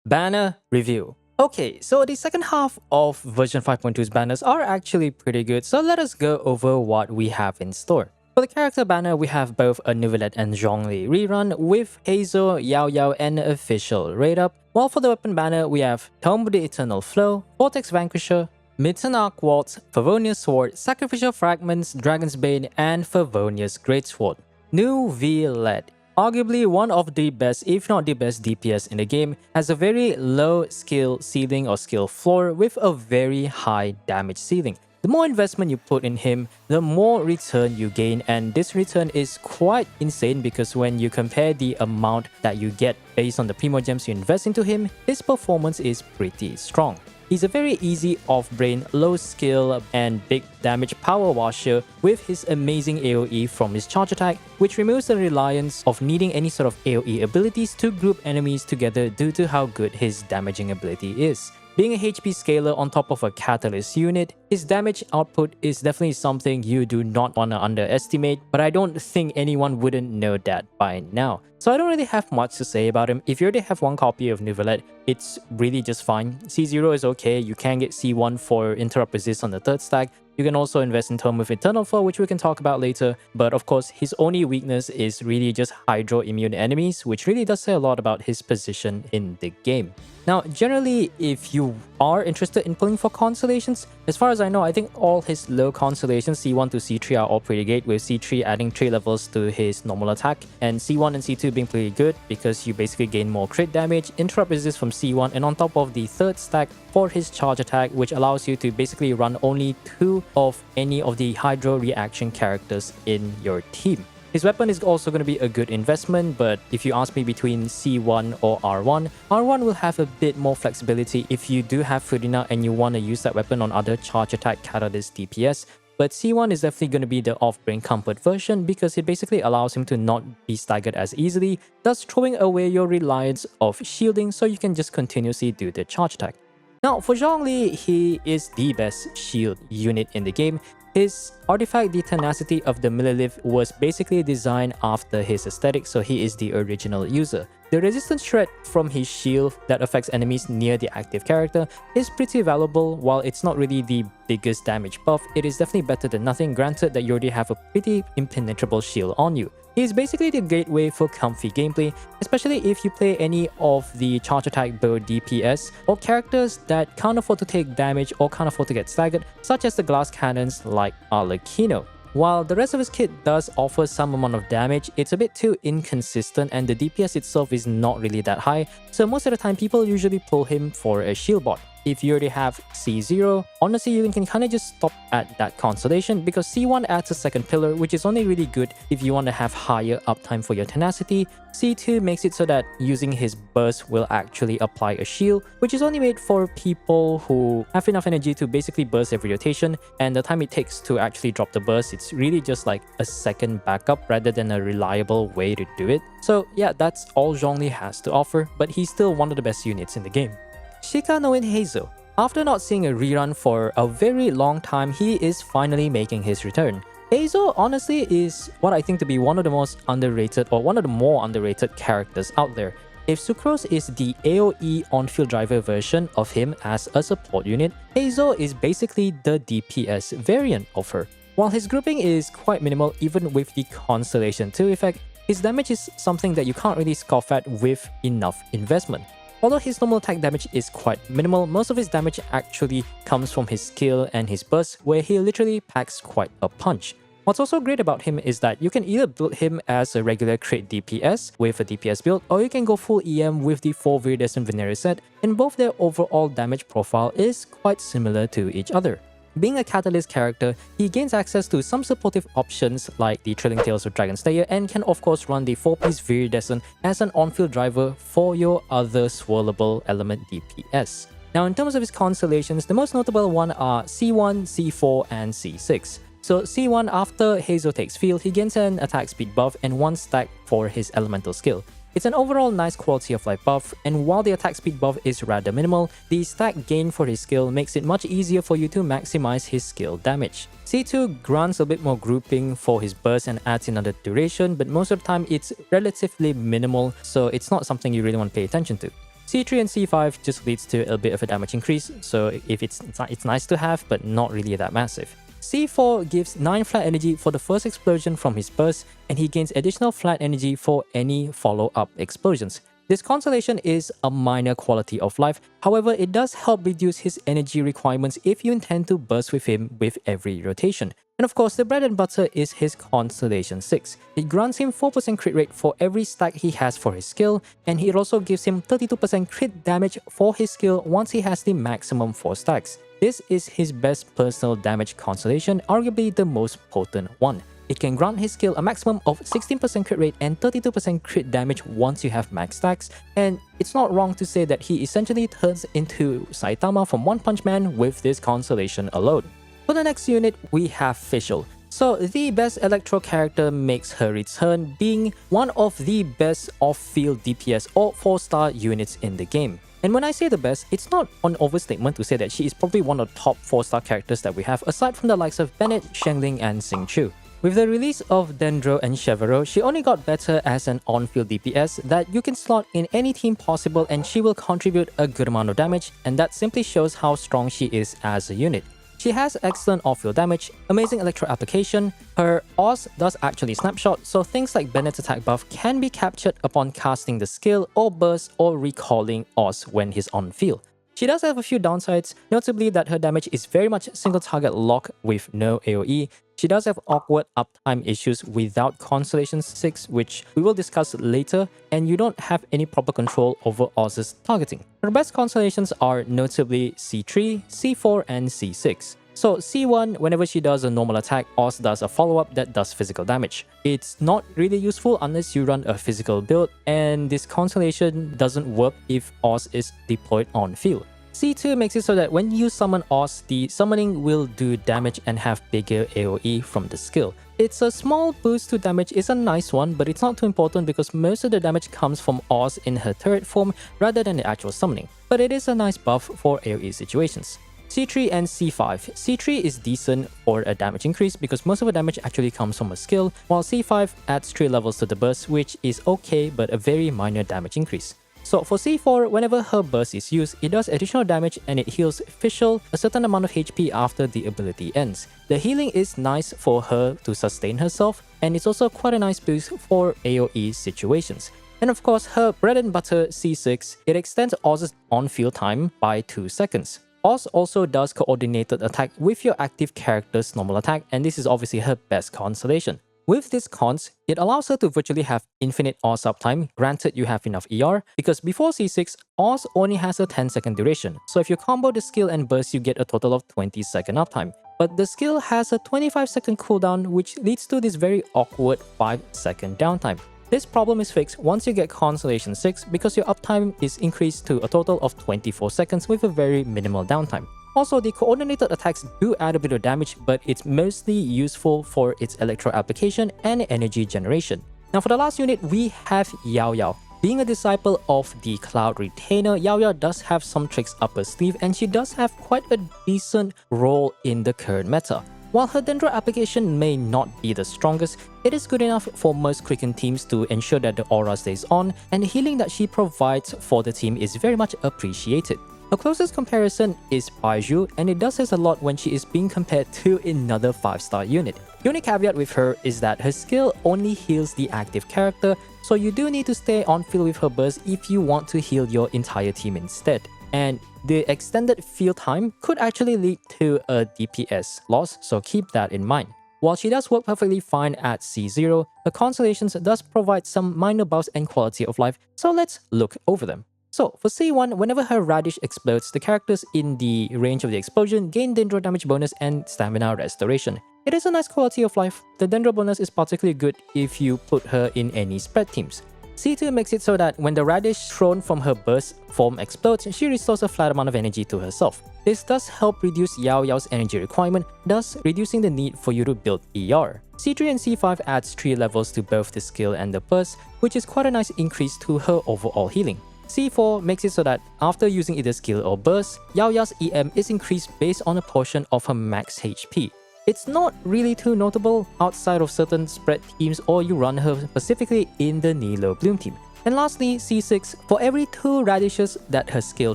Banner review. Okay, so the second half of version 5.2's banners are actually pretty good, so let us go over what we have in store. For the character banner, we have both a Neuvillette and Zhongli rerun with Heizou, Yaoyao, and a Fischl raid up, while for the weapon banner, we have Tome the Eternal Flow, Vortex Vanquisher, Mitternachts Waltz, Favonius Sword, Sacrificial Fragments, Dragon's Bane, and Favonius Greatsword. Neuvillette, arguably one of the best, if not the best DPS in the game, has a very low skill ceiling or skill floor with a very high damage ceiling. The more investment you put in him, the more return you gain, and this return is quite insane because when you compare the amount that you get based on the primo gems you invest into him, his performance is pretty strong. He's a very easy off-brain, low skill and big damage power washer with his amazing AoE from his charge attack, which removes the reliance of needing any sort of AoE abilities to group enemies together due to how good his damaging ability is. Being a HP scaler on top of a catalyst unit, his damage output is definitely something you do not want to underestimate, but I don't think anyone wouldn't know that by now. So I don't really have much to say about him. If you already have one copy of Neuvillette, it's really just fine. C0 is okay, you can get C1 for interrupt resist on the third stack. You can also invest in Tome with Eternal Flow, which we can talk about later, but of course his only weakness is really just Hydro immune enemies, which really does say a lot about his position in the game. Now, generally, if you are interested in pulling for constellations, as far as I know, I think all his low constellations, C1 to C3 are all pretty great, with C3 adding 3 levels to his normal attack, and C1 and C2 being pretty good because you basically gain more crit damage, interrupt resist from C1, and on top of the third stack for his charge attack, which allows you to basically run only 2 of any of the Hydro reaction characters in your team. His weapon is also going to be a good investment, but if you ask me between C1 or R1, R1 will have a bit more flexibility if you do have Furina and you want to use that weapon on other charge attack catalyst DPS. But C1 is definitely going to be the off-brain comfort version because it basically allows him to not be staggered as easily, thus throwing away your reliance of shielding so you can just continuously do the charge attack. Now, for Zhongli, he is the best shield unit in the game. His artifact, the Tenacity of the Millilith, was basically designed after his aesthetic, so he is the original user. The resistance shred from his shield that affects enemies near the active character is pretty valuable. While it's not really the biggest damage buff, it is definitely better than nothing, granted that you already have a pretty impenetrable shield on you. He is basically the gateway for comfy gameplay, especially if you play any of the charge attack build DPS or characters that can't afford to take damage or can't afford to get staggered, such as the glass cannons like Arlecchino. While the rest of his kit does offer some amount of damage, it's a bit too inconsistent and the DPS itself is not really that high, so most of the time people usually pull him for a shield bot. If you already have C0, honestly you can kind of just stop at that constellation because C1 adds a second pillar, which is only really good if you want to have higher uptime for your tenacity. C2 makes it so that using his burst will actually apply a shield, which is only made for people who have enough energy to basically burst every rotation, and the time it takes to actually drop the burst, it's really just like a second backup rather than a reliable way to do it. So yeah, that's all Zhongli has to offer, but he's still one of the best units in the game. Shikanoin Heizou. After not seeing a rerun for a very long time, he is finally making his return. Heizou honestly is what I think to be one of the most underrated or one of the more underrated characters out there. If Sucrose is the AoE on-field driver version of him as a support unit, Heizou is basically the DPS variant of her. While his grouping is quite minimal even with the Constellation 2 effect, his damage is something that you can't really scoff at with enough investment. Although his normal attack damage is quite minimal, most of his damage actually comes from his skill and his burst, where he literally packs quite a punch. What's also great about him is that you can either build him as a regular crit DPS with a DPS build, or you can go full EM with the 4 Viridescent Veneris set, and both their overall damage profile is quite similar to each other. Being a Catalyst character, he gains access to some supportive options like the Trailing Tales of Dragon Slayer and can of course run the 4-piece Viridescent as an on-field driver for your other swirlable element DPS. Now in terms of his constellations, the most notable one are C1, C4 and C6. So C1, after Heizou takes field, he gains an attack speed buff and 1 stack for his elemental skill. It's an overall nice quality of life buff, and while the attack speed buff is rather minimal, the stack gain for his skill makes it much easier for you to maximize his skill damage. C2 grants a bit more grouping for his burst and adds another duration, but most of the time it's relatively minimal, so it's not something you really want to pay attention to. C3 and C5 just leads to a bit of a damage increase, so if it's nice to have, but not really that massive. C4 gives 9 flat energy for the first explosion from his burst, and he gains additional flat energy for any follow-up explosions. This constellation is a minor quality of life, however it does help reduce his energy requirements if you intend to burst with him with every rotation. And of course, the bread and butter is his Constellation 6. It grants him 4% crit rate for every stack he has for his skill, and it also gives him 32% crit damage for his skill once he has the maximum 4 stacks. This is his best personal damage constellation, arguably the most potent one. It can grant his skill a maximum of 16% crit rate and 32% crit damage once you have max stacks, and it's not wrong to say that he essentially turns into Saitama from One Punch Man with this constellation alone. For the next unit, we have Fischl. So the best Electro character makes her return, being one of the best off-field DPS or 4-star units in the game. And when I say the best, it's not an overstatement to say that she is probably one of the top 4-star characters that we have, aside from the likes of Bennett, Shengling, and Xingqiu. With the release of Dendro and Chevreau, she only got better as an on-field DPS that you can slot in any team possible, and she will contribute a good amount of damage, and that simply shows how strong she is as a unit. She has excellent off-field damage, amazing electro application, her Oz does actually snapshot, so things like Bennett's attack buff can be captured upon casting the skill or burst or recalling Oz when he's on field. She does have a few downsides, notably that her damage is very much single target lock with no AoE. She does have awkward uptime issues without Constellation 6, which we will discuss later, and you don't have any proper control over Oz's targeting. Her best constellations are notably C3, C4, and C6. So C1, whenever she does a normal attack, Oz does a follow-up that does physical damage. It's not really useful unless you run a physical build, and this constellation doesn't work if Oz is deployed on field. C2 makes it so that when you summon Oz, the summoning will do damage and have bigger AoE from the skill. It's a small boost to damage, it's a nice one, but it's not too important because most of the damage comes from Oz in her turret form rather than the actual summoning. But it is a nice buff for AoE situations. C3 and C5. C3 is decent for a damage increase because most of the damage actually comes from a skill, while C5 adds 3 levels to the burst, which is okay but a very minor damage increase. So for C4, whenever her burst is used, it does additional damage and it heals Fischl a certain amount of HP after the ability ends. The healing is nice for her to sustain herself, and it's also quite a nice boost for AoE situations. And of course, her bread and butter C6, it extends Oz's on-field time by 2 seconds. Oz also does coordinated attack with your active character's normal attack, and this is obviously her best constellation. With this cons, it allows her to virtually have infinite Oz uptime, granted you have enough ER, because before C6, Oz only has a 10-second duration, so if you combo the skill and burst, you get a total of 20-second uptime. But the skill has a 25-second cooldown, which leads to this very awkward 5-second downtime. This problem is fixed once you get Constellation 6 because your uptime is increased to a total of 24 seconds with a very minimal downtime. Also, the coordinated attacks do add a bit of damage, but it's mostly useful for its electro application and energy generation. Now for the last unit, we have Yaoyao. Being a disciple of the Cloud Retainer, Yaoyao does have some tricks up her sleeve, and she does have quite a decent role in the current meta. While her Dendro application may not be the strongest, it is good enough for most Quicken teams to ensure that the aura stays on, and the healing that she provides for the team is very much appreciated. Her closest comparison is Heizou, and it does this a lot when she is being compared to another 5-star unit. The only caveat with her is that her skill only heals the active character, so you do need to stay on field with her burst if you want to heal your entire team instead. And the extended field time could actually lead to a DPS loss, so keep that in mind. While she does work perfectly fine at C0, her constellations does provide some minor buffs and quality of life, so let's look over them. So for C1, whenever her Radish explodes, the characters in the range of the explosion gain Dendro damage bonus and stamina restoration. It is a nice quality of life. The Dendro bonus is particularly good if you put her in any spread teams. C2 makes it so that when the Radish thrown from her burst form explodes, she restores a flat amount of energy to herself. This does help reduce Yaoyao's energy requirement, thus reducing the need for you to build ER. C3 and C5 adds 3 levels to both the skill and the burst, which is quite a nice increase to her overall healing. C4 makes it so that after using either skill or burst, Yaoyao's EM is increased based on a portion of her max HP. It's not really too notable outside of certain spread teams or you run her specifically in the Nilo Bloom team. And lastly, C6, for every 2 radishes that her skill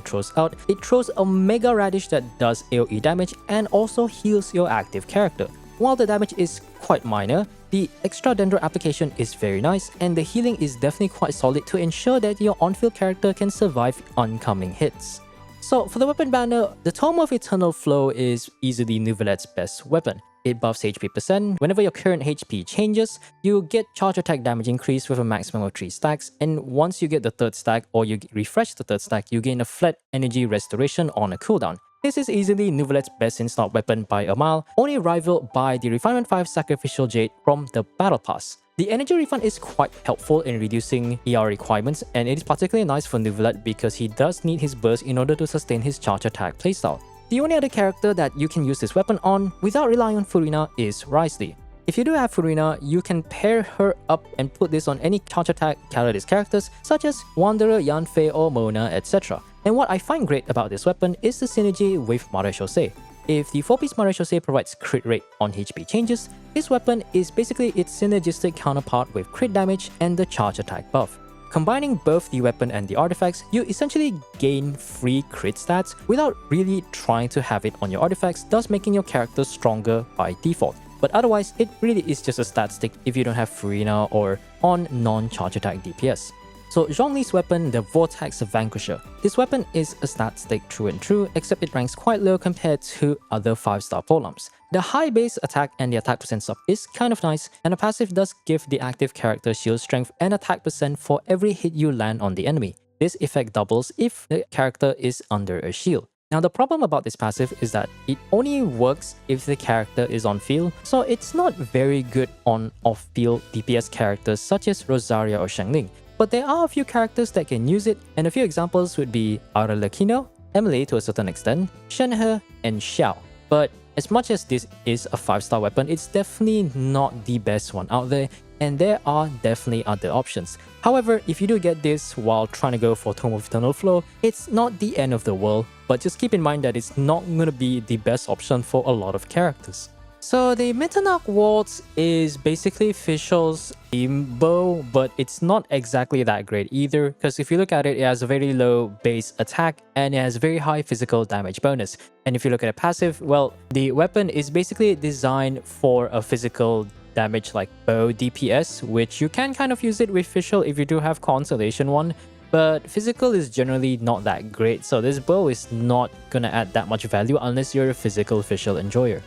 throws out, it throws a mega radish that does AoE damage and also heals your active character. While the damage is quite minor, the extra dendro application is very nice, and the healing is definitely quite solid to ensure that your on-field character can survive oncoming hits. So for the weapon banner, the Tome of Eternal Flow is easily Neuvillette's best weapon. It buffs HP %. Whenever your current HP changes, you get charge attack damage increase with a maximum of 3 stacks, and once you get the 3rd stack or you refresh the 3rd stack, you gain a flat energy restoration on a cooldown. This is easily Neuvillette's best in slot weapon by a mile, only rivaled by the Refinement 5 Sacrificial Jade from the Battle Pass. The energy refund is quite helpful in reducing ER requirements, and it is particularly nice for Neuvillette because he does need his burst in order to sustain his charge attack playstyle. The only other character that you can use this weapon on without relying on Furina is Wriothesley. If you do have Furina, you can pair her up and put this on any charge attack Kaladis characters such as Wanderer, Yanfei or Mona, etc. And what I find great about this weapon is the synergy with Marechaussee. If the 4-piece Marechaussee provides crit rate on HP changes, this weapon is basically its synergistic counterpart with crit damage and the charge attack buff. Combining both the weapon and the artifacts, you essentially gain free crit stats without really trying to have it on your artifacts, thus making your character stronger by default. But otherwise, it really is just a stat stick if you don't have Furina or on non-charge attack DPS. So Zhongli's weapon, the Vortex Vanquisher. This weapon is a stat stick through and through, except it ranks quite low compared to other 5-star polearms. The high base attack and the attack % sub is kind of nice, and the passive does give the active character shield strength and attack % for every hit you land on the enemy. This effect doubles if the character is under a shield. Now the problem about this passive is that it only works if the character is on field, so it's not very good on off-field DPS characters such as Rosaria or Shangling. But there are a few characters that can use it, and a few examples would be Arlecchino, Emily to a certain extent, Shenhe, and Xiao. But as much as this is a 5-star weapon, it's definitely not the best one out there, and there are definitely other options. However, if you do get this while trying to go for Tome of Eternal Flow, it's not the end of the world, but just keep in mind that it's not going to be the best option for a lot of characters. So the Mitternachts Waltz is basically Fischl's theme bow, but it's not exactly that great either, because if you look at it, it has a very low base attack and it has very high physical damage bonus. And if you look at a passive, well, the weapon is basically designed for a physical damage like bow DPS, which you can kind of use it with Fischl if you do have Consolation 1. But physical is generally not that great, so this bow is not gonna add that much value unless you're a physical Fischl enjoyer.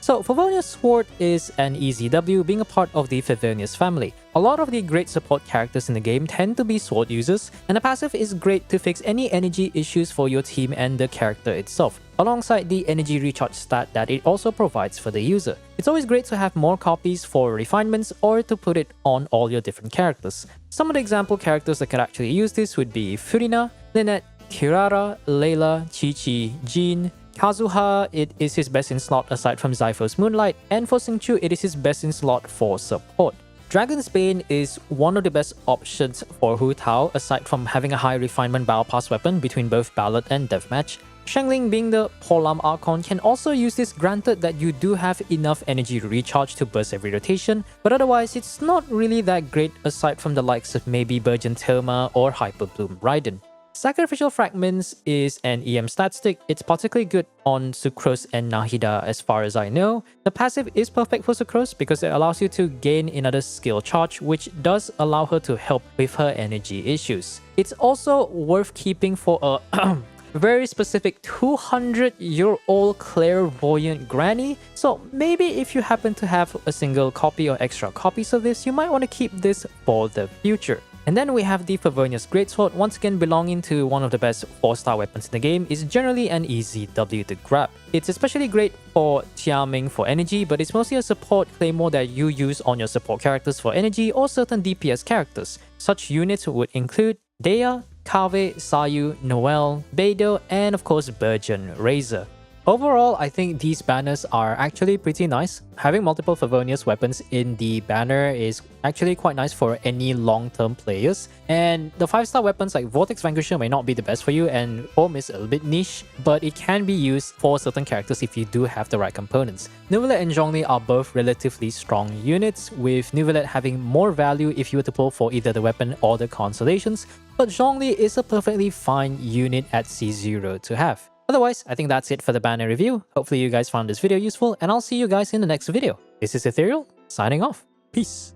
So Favonius Sword is an easy W, being a part of the Favonius family. A lot of the great support characters in the game tend to be sword users, and the passive is great to fix any energy issues for your team and the character itself, alongside the energy recharge stat that it also provides for the user. It's always great to have more copies for refinements or to put it on all your different characters. Some of the example characters that could actually use this would be Furina, Lynette, Kirara, Layla, Chi-Chi, Jean, Kazuha, it is his best in slot aside from Zypho's Moonlight, and for Xingqiu, it is his best in slot for support. Dragon's Bane is one of the best options for Hu Tao aside from having a high refinement battle pass weapon between both Ballad and Deathmatch. Shangling, being the Polearm Archon, can also use this granted that you do have enough energy recharge to burst every rotation, but otherwise it's not really that great aside from the likes of maybe Burgeon Tome or Hyperbloom Raiden. Sacrificial Fragments is an EM stat stick. It's particularly good on Sucrose and Nahida as far as I know. The passive is perfect for Sucrose because it allows you to gain another skill charge, which does allow her to help with her energy issues. It's also worth keeping for a very specific 200-year-old clairvoyant granny, so maybe if you happen to have a single copy or extra copies of this, you might want to keep this for the future. And then we have the Favonius Greatsword, once again belonging to one of the best 4-star weapons in the game, is generally an easy W to grab. It's especially great for Tiaming for energy, but it's mostly a support claymore that you use on your support characters for energy or certain DPS characters. Such units would include Dea, Kave, Sayu, Noel, Beidou, and of course Burgeon Razor. Overall, I think these banners are actually pretty nice. Having multiple Favonius weapons in the banner is actually quite nice for any long-term players. And the 5-star weapons like Vortex Vanquisher may not be the best for you, and Home is a little bit niche, but it can be used for certain characters if you do have the right components. Neuvillette and Zhongli are both relatively strong units, with Neuvillette having more value if you were to pull for either the weapon or the constellations, but Zhongli is a perfectly fine unit at C0 to have. Otherwise, I think that's it for the banner review. Hopefully you guys found this video useful, and I'll see you guys in the next video. This is Ethereal, signing off. Peace.